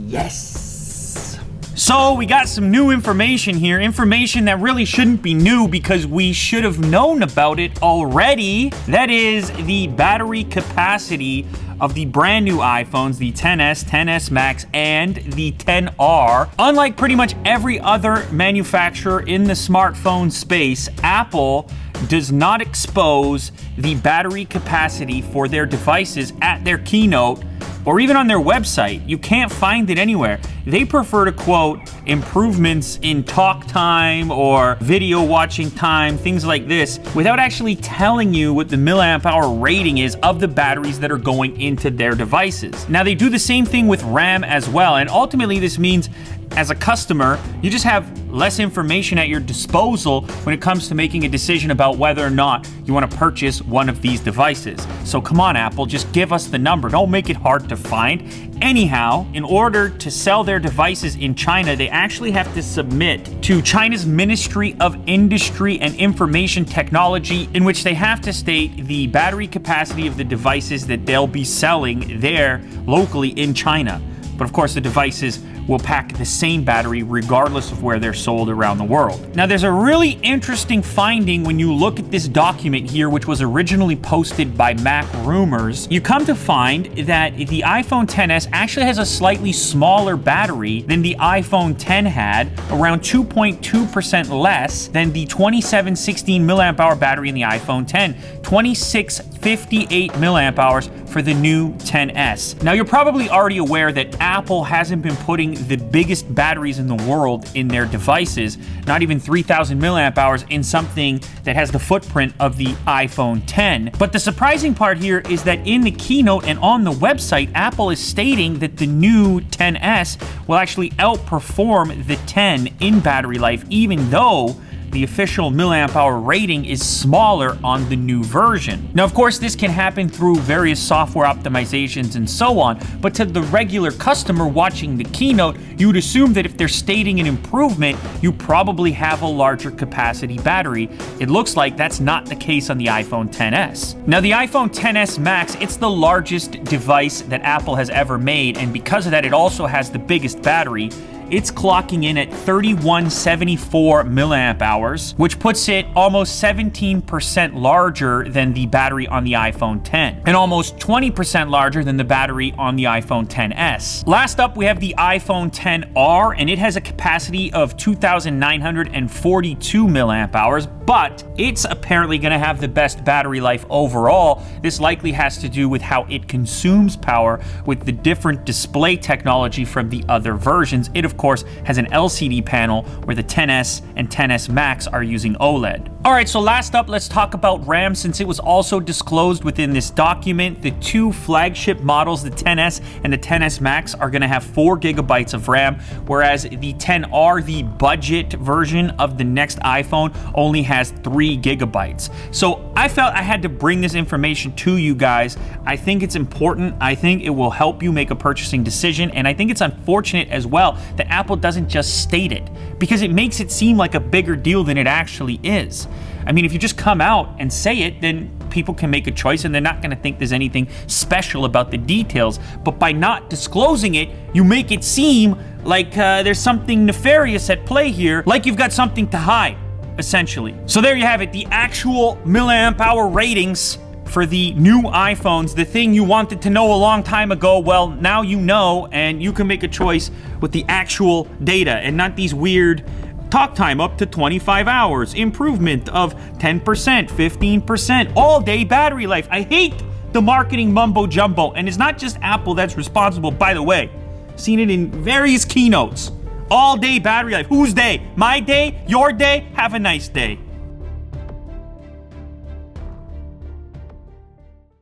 Yes. So we got some new information here, information that really shouldn't be new because we should have known about it already. That is the battery capacity of the brand new iPhones, the XS, XS Max, and the XR. Unlike pretty much every other manufacturer in the smartphone space, Apple does not expose the battery capacity for their devices at their keynote or even on their website. You can't find it anywhere. They prefer to quote improvements in talk time or video watching time, things like this, without actually telling you what the milliamp hour rating is of the batteries that are going into their devices. Now, they do the same thing with RAM as well, and ultimately this means as a customer, you just have less information at your disposal when it comes to making a decision about whether or not you want to purchase one of these devices. So come on, Apple, just give us the number. Don't make it hard to find. Anyhow, in order to sell their devices in China, they actually have to submit to China's Ministry of Industry and Information Technology, in which they have to state the battery capacity of the devices that they'll be selling there locally in China. But of course, the devices will pack the same battery regardless of where they're sold around the world. Now, there's a really interesting finding when you look at this document here, which was originally posted by Mac Rumors. You come to find that the iPhone XS actually has a slightly smaller battery than the iPhone X had, around 2.2% less than the 2716 milliamp hour battery in the iPhone X, 2658 milliamp hours for the new XS. Now, you're probably already aware that Apple hasn't been putting the biggest batteries in the world in their devices, not even 3000 milliamp hours in something that has the footprint of the iPhone X. But the surprising part here is that in the keynote and on the website, Apple is stating that the new XS will actually outperform the X in battery life, even though the official milliamp hour rating is smaller on the new version. Now, of course, this can happen through various software optimizations and so on, but to the regular customer watching the keynote, you would assume that if they're stating an improvement, you probably have a larger capacity battery. It looks like that's not the case on the iPhone XS. Now, the iPhone XS Max, it's the largest device that Apple has ever made, and because of that, it also has the biggest battery. It's clocking in at 3174 milliamp hours, which puts it almost 17% larger than the battery on the iPhone X, and almost 20% larger than the battery on the iPhone XS. Last up, we have the iPhone XR, and it has a capacity of 2942 milliamp hours, but it's apparently going to have the best battery life overall. This likely has to do with how it consumes power with the different display technology from the other versions. It, of course, has an LCD panel where the XS and XS Max are using OLED. All right, so last up, let's talk about RAM, since it was also disclosed within this document. The two flagship models, the XS and the XS Max, are going to have 4 gigabytes of RAM, whereas the XR, the budget version of the next iPhone, only has 3 gigabytes. So I felt I had to bring this information to you guys. I think it's important. I think it will help you make a purchasing decision, and I think it's unfortunate as well that Apple doesn't just state it, because it makes it seem like a bigger deal than it actually is. I mean, if you just come out and say it, then people can make a choice and they're not going to think there's anything special about the details. But by not disclosing it, you make it seem like there's something nefarious at play here, like you've got something to hide, essentially. So there you have it, the actual milliamp hour ratings for the new iPhones, the thing you wanted to know a long time ago. Well, now you know, and you can make a choice with the actual data and not these weird talk time up to 25 hours, improvement of 10%, 15%, all day battery life. I hate the marketing mumbo jumbo, and it's not just Apple that's responsible, by the way. Seen it in various keynotes. All day battery life. Whose day? My day? Your day? Have a nice day.